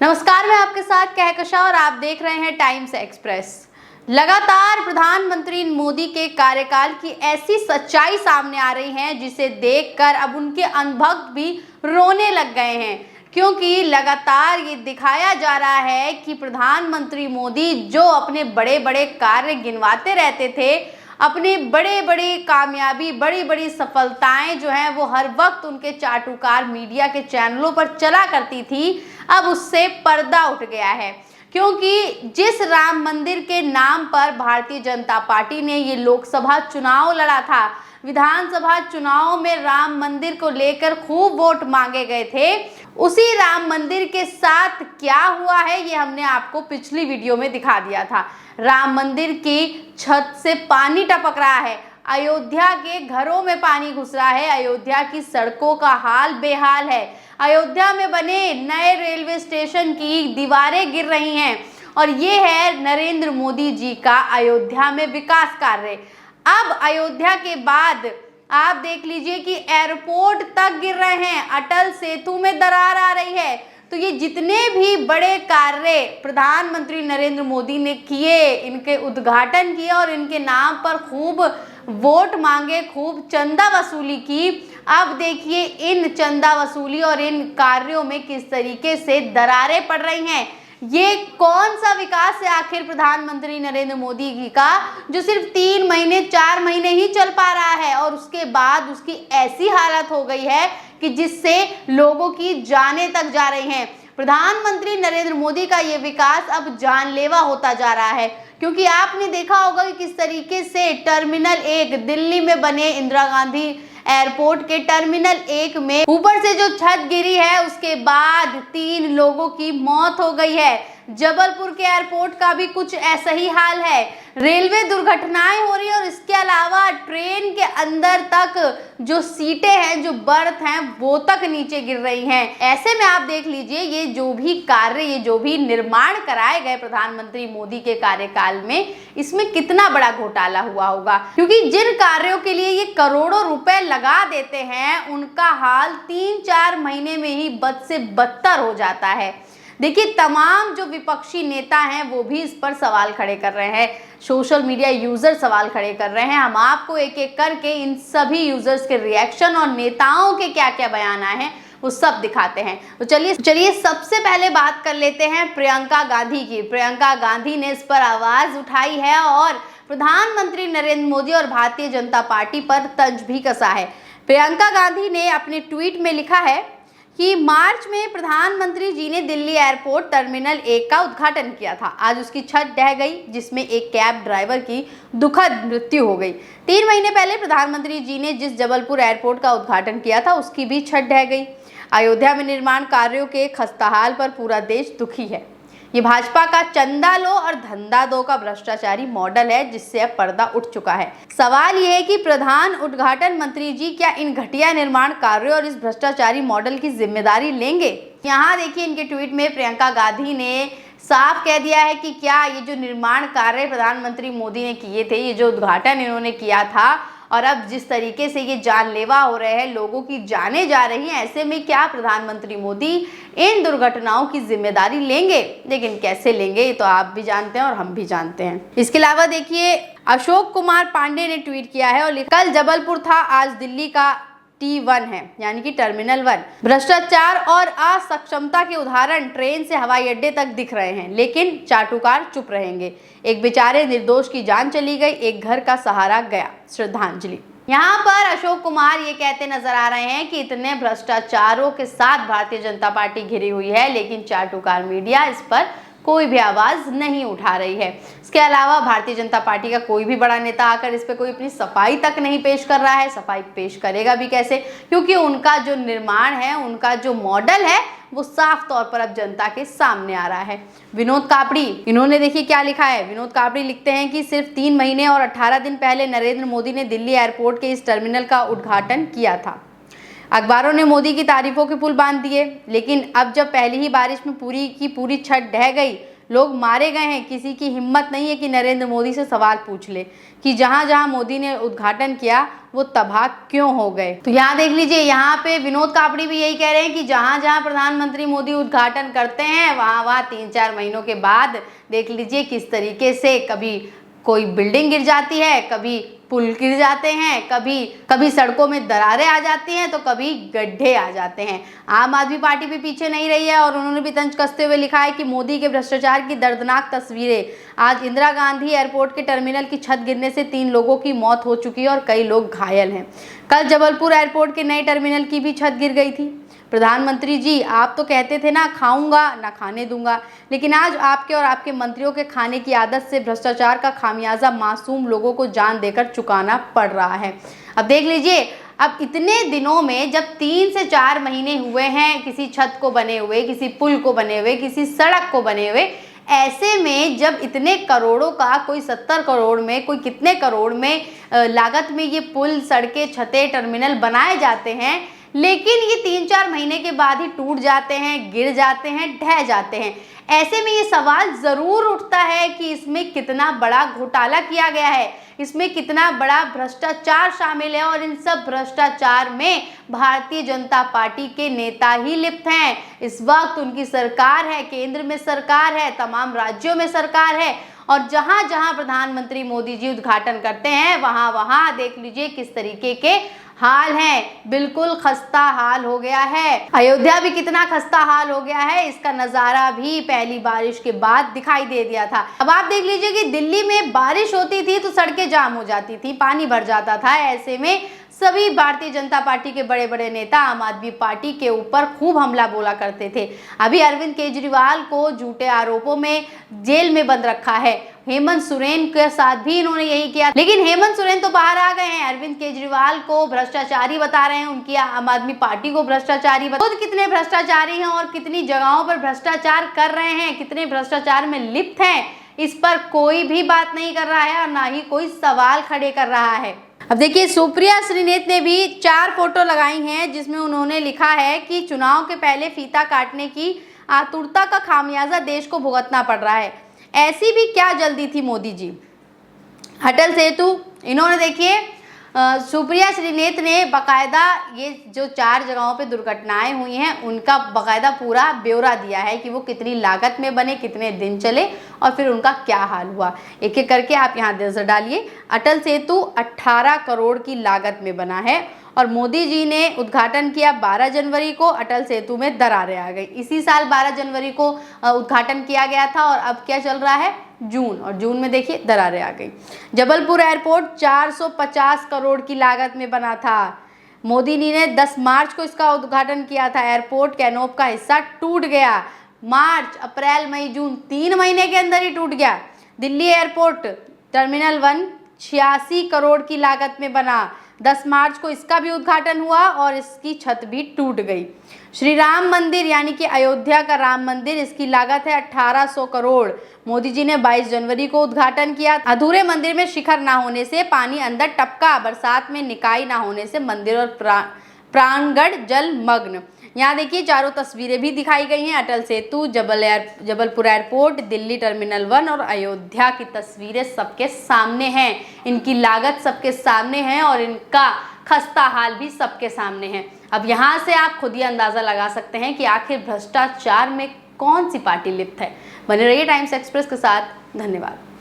नमस्कार, मैं आपके साथ कहकशा और आप देख रहे हैं टाइम्स एक्सप्रेस। लगातार प्रधानमंत्री मोदी के कार्यकाल की ऐसी सच्चाई सामने आ रही है जिसे देखकर अब उनके अनुभक्त भी रोने लग गए हैं, क्योंकि लगातार ये दिखाया जा रहा है कि प्रधानमंत्री मोदी जो अपने बड़े बड़े कार्य गिनवाते रहते थे, अपनी बड़े बड़ी कामयाबी, बड़ी बड़ी सफलताएं जो हैं वो हर वक्त उनके चाटुकार मीडिया के चैनलों पर चला करती थी, अब उससे पर्दा उठ गया है। क्योंकि जिस राम मंदिर के नाम पर भारतीय जनता पार्टी ने ये लोकसभा चुनाव लड़ा था, विधानसभा चुनाव में राम मंदिर को लेकर खूब वोट मांगे गए थे, उसी राम मंदिर के साथ क्या हुआ है ये हमने आपको पिछली वीडियो में दिखा दिया था। राम मंदिर की छत से पानी टपक रहा है, अयोध्या के घरों में पानी घुस रहा है, अयोध्या की सड़कों का हाल बेहाल है, अयोध्या में बने नए रेलवे स्टेशन की दीवारें गिर रही हैं और ये है नरेंद्र मोदी जी का अयोध्या में विकास कार्य। अब अयोध्या के बाद आप देख लीजिए कि एयरपोर्ट तक गिर रहे हैं, अटल सेतु में दरार आ रही है। तो ये जितने भी बड़े कार्य प्रधानमंत्री नरेंद्र मोदी ने किए, इनके उद्घाटन किए और इनके नाम पर खूब वोट मांगे, खूब चंदा वसूली की। अब देखिए इन चंदा वसूली और इन कार्यों में किस तरीके से दरारें पड़ रही हैं। ये कौन सा विकास है आखिर प्रधानमंत्री नरेंद्र मोदी जी का, जो सिर्फ 3 महीने 4 महीने ही चल पा रहा है और उसके बाद उसकी ऐसी हालत हो गई है कि जिससे लोगों की जानें तक जा रही हैं। प्रधानमंत्री नरेंद्र मोदी का ये विकास अब जानलेवा होता जा रहा है, क्योंकि आपने देखा होगा कि किस तरीके से टर्मिनल 1 दिल्ली में बने इंदिरा गांधी एयरपोर्ट के टर्मिनल 1 में ऊपर से जो छत गिरी है उसके बाद 3 लोगों की मौत हो गई है। जबलपुर के एयरपोर्ट का भी कुछ ऐसा ही हाल है, रेलवे दुर्घटनाएं हो रही है और इसके अलावा ट्रेन के अंदर तक जो सीटें हैं, जो बर्थ हैं, वो तक नीचे गिर रही हैं। ऐसे में आप देख लीजिए ये जो भी कार्य, ये जो भी निर्माण कराए गए प्रधानमंत्री मोदी के कार्यकाल में, इसमें कितना बड़ा घोटाला हुआ होगा, क्योंकि जिन कार्यों के लिए ये करोड़ों रुपए लगा देते हैं उनका हाल 3-4 महीने में ही बद से बदतर हो जाता है। देखिए तमाम जो विपक्षी नेता हैं वो भी इस पर सवाल खड़े कर रहे हैं, सोशल मीडिया यूजर सवाल खड़े कर रहे हैं। हम आपको एक एक करके इन सभी यूजर्स के रिएक्शन और नेताओं के क्या क्या बयान आए हैं वो सब दिखाते हैं। तो चलिए सबसे पहले बात कर लेते हैं प्रियंका गांधी की। प्रियंका गांधी ने इस पर आवाज उठाई है और प्रधानमंत्री नरेंद्र मोदी और भारतीय जनता पार्टी पर तंज भी कसा है। प्रियंका गांधी ने अपने ट्वीट में लिखा है कि मार्च में प्रधानमंत्री जी ने दिल्ली एयरपोर्ट टर्मिनल 1 का उद्घाटन किया था। आज उसकी छत ढह गई, जिसमें एक कैब ड्राइवर की दुखद मृत्यु हो गई। 3 महीने पहले प्रधानमंत्री जी ने जिस जबलपुर एयरपोर्ट का उद्घाटन किया था उसकी भी छत ढह गई। अयोध्या में निर्माण कार्यों के खस्ताहाल पर पूरा देश दुखी है। ये भाजपा का चंदा लो और धंधा दो का भ्रष्टाचारी मॉडल है, जिससे अब पर्दा उठ चुका है। सवाल यह है कि प्रधान उद्घाटन मंत्री जी क्या इन घटिया निर्माण कार्यों और इस भ्रष्टाचारी मॉडल की जिम्मेदारी लेंगे? यहाँ देखिए इनके ट्वीट में प्रियंका गांधी ने साफ कह दिया है कि क्या ये जो निर्माण कार्य प्रधानमंत्री मोदी ने किए थे, ये जो उद्घाटन इन्होंने किया था और अब जिस तरीके से ये जानलेवा हो रहे हैं, लोगों की जानें जा रही हैं, ऐसे में क्या प्रधानमंत्री मोदी इन दुर्घटनाओं की जिम्मेदारी लेंगे? लेकिन कैसे लेंगे ये तो आप भी जानते हैं और हम भी जानते हैं। इसके अलावा देखिए अशोक कुमार पांडे ने ट्वीट किया है और लिखा, कल जबलपुर था, आज दिल्ली का T1 है, यानी कि टर्मिनल 1। भ्रष्टाचार और असक्षमता के उदाहरण ट्रेन से हवाई अड्डे तक दिख रहे हैं, लेकिन चाटुकार चुप रहेंगे। एक बेचारे निर्दोष की जान चली गई, एक घर का सहारा गया, श्रद्धांजलि। यहाँ पर अशोक कुमार ये कहते नजर आ रहे हैं कि इतने भ्रष्टाचारों के साथ भारतीय जनता पार्टी घिरी हुई है, लेकिन चाटुकार मीडिया इस पर कोई भी आवाज नहीं उठा रही है। इसके अलावा भारतीय जनता पार्टी का कोई भी बड़ा नेता आकर इस पे कोई अपनी सफाई तक नहीं पेश कर रहा है। सफाई पेश करेगा भी कैसे, क्योंकि उनका जो निर्माण है, उनका जो मॉडल है, वो साफ तौर पर अब जनता के सामने आ रहा है। विनोद कापड़ी, इन्होंने देखिए क्या लिखा है। विनोद कापड़ी लिखते हैं कि सिर्फ 3 महीने और 18 दिन पहले नरेंद्र मोदी ने दिल्ली एयरपोर्ट के इस टर्मिनल का उद्घाटन किया था। अखबारों ने मोदी की तारीफों के पुल बांध दिए, लेकिन अब जब पहली ही बारिश में पूरी की पूरी छत ढह गई, लोग मारे गए हैं। किसी की हिम्मत नहीं है कि नरेंद्र मोदी से सवाल पूछ ले कि जहां जहां मोदी ने उद्घाटन किया वो तबाह क्यों हो गए। तो यहाँ देख लीजिए, यहाँ पे विनोद कापड़ी भी यही कह रहे हैं कि जहां जहां प्रधानमंत्री मोदी उद्घाटन करते हैं वहां 3-4 महीनों के बाद देख लीजिए किस तरीके से कभी कोई बिल्डिंग गिर जाती है, कभी पुल गिर जाते हैं, कभी सड़कों में दरारें आ जाती हैं, तो कभी गड्ढे आ जाते हैं। आम आदमी पार्टी भी पीछे नहीं रही है और उन्होंने भी तंज कसते हुए लिखा है कि मोदी के भ्रष्टाचार की दर्दनाक तस्वीरें। आज इंदिरा गांधी एयरपोर्ट के टर्मिनल की छत गिरने से 3 लोगों की मौत हो चुकी है और कई लोग घायल हैं। कल जबलपुर एयरपोर्ट के नए टर्मिनल की भी छत गिर गई थी। प्रधानमंत्री जी, आप तो कहते थे ना खाऊंगा ना खाने दूंगा, लेकिन आज आपके और आपके मंत्रियों के खाने की आदत से भ्रष्टाचार का खामियाजा मासूम लोगों को जान देकर चुकाना पड़ रहा है। अब देख लीजिए, अब इतने दिनों में जब 3 से 4 महीने हुए हैं किसी छत को बने हुए, किसी पुल को बने हुए, किसी सड़क को बने हुए, ऐसे में जब इतने करोड़ों का, कोई 70 करोड़ में, कोई कितने करोड़ में लागत में ये पुल, सड़कें, छतें, टर्मिनल बनाए जाते हैं, लेकिन ये 3-4 महीने के बाद ही टूट जाते हैं, गिर जाते हैं, ढह जाते हैं। ऐसे में ये सवाल ज़रूर उठता है कि इसमें कितना बड़ा घोटाला किया गया है, इसमें कितना बड़ा भ्रष्टाचार शामिल है और इन सब भ्रष्टाचार में भारतीय जनता पार्टी के नेता ही लिप्त हैं। इस वक्त उनकी सरकार है, केंद्र में सरकार है, तमाम राज्यों में सरकार है और जहां जहां प्रधानमंत्री मोदी जी उद्घाटन करते हैं वहां वहां देख लीजिए किस तरीके के हाल है। बिल्कुल खस्ता हाल हो गया है। अयोध्या भी कितना खस्ता हाल हो गया है, इसका नजारा भी पहली बारिश के बाद दिखाई दे दिया था। अब आप देख लीजिए कि दिल्ली में बारिश होती थी तो सड़कें जाम हो जाती थी, पानी भर जाता था। ऐसे में सभी भारतीय जनता पार्टी के बड़े बड़े नेता आम आदमी पार्टी के ऊपर खूब हमला बोला करते थे। अभी अरविंद केजरीवाल को झूठे आरोपों में जेल में बंद रखा है। हेमंत सोरेन के साथ भी इन्होंने यही किया, लेकिन हेमंत सोरेन तो बाहर आ गए हैं। अरविंद केजरीवाल को भ्रष्टाचारी बता रहे हैं, उनकी आम आदमी पार्टी को भ्रष्टाचारी खुद कितने भ्रष्टाचारी हैं और कितनी जगहों पर भ्रष्टाचार कर रहे हैं, कितने भ्रष्टाचार में लिप्त हैं, इस पर कोई भी बात नहीं कर रहा है और ना ही कोई सवाल खड़े कर रहा है। अब देखिए, सुप्रिया श्रीनेत ने भी 4 फोटो लगाई हैं जिसमें उन्होंने लिखा है कि चुनाव के पहले फीता काटने की आतुरता का खामियाजा देश को भुगतना पड़ रहा है। ऐसी भी क्या जल्दी थी मोदी जी। अटल सेतु, इन्होंने देखिए सुप्रिया श्रीनेत ने बकायदा ये जो 4 जगहों पे दुर्घटनाएं हुई हैं उनका बकायदा पूरा ब्यौरा दिया है कि वो कितनी लागत में बने, कितने दिन चले और फिर उनका क्या हाल हुआ। एक एक करके आप यहाँ नजर डालिए। अटल सेतु 18 करोड़ की लागत में बना है और मोदी जी ने उद्घाटन किया 12 जनवरी को। अटल सेतु में दरारें आ गई। इसी साल 12 जनवरी को उद्घाटन किया गया था और अब क्या चल रहा है, जून, और जून में देखिए दरारें आ गई। जबलपुर एयरपोर्ट 450 करोड़ की लागत में बना था। मोदी जी ने 10 मार्च को इसका उद्घाटन किया था। एयरपोर्ट कैनोप का हिस्सा टूट गया। मार्च, अप्रैल, मई, जून 3 महीने के अंदर ही टूट गया। दिल्ली एयरपोर्ट टर्मिनल 1 86 करोड़ की लागत में बना। 10 मार्च को इसका भी उद्घाटन हुआ और इसकी छत भी टूट गई। श्री राम मंदिर यानी कि अयोध्या का राम मंदिर, इसकी लागत है 1800 करोड़। मोदी जी ने 22 जनवरी को उद्घाटन किया। अधूरे मंदिर में शिखर ना होने से पानी अंदर टपका, बरसात में निकाई ना होने से मंदिर और प्रांगण जलमग्न। यहाँ देखिए चारों तस्वीरें भी दिखाई गई हैं। अटल सेतु, जबलपुर एयरपोर्ट, दिल्ली टर्मिनल 1 और अयोध्या की तस्वीरें सबके सामने हैं। इनकी लागत सबके सामने है और इनका खस्ता हाल भी सबके सामने है। अब यहाँ से आप खुद ही अंदाज़ा लगा सकते हैं कि आखिर भ्रष्टाचार में कौन सी पार्टी लिप्त है। बने रहिए टाइम्स एक्सप्रेस के साथ। धन्यवाद।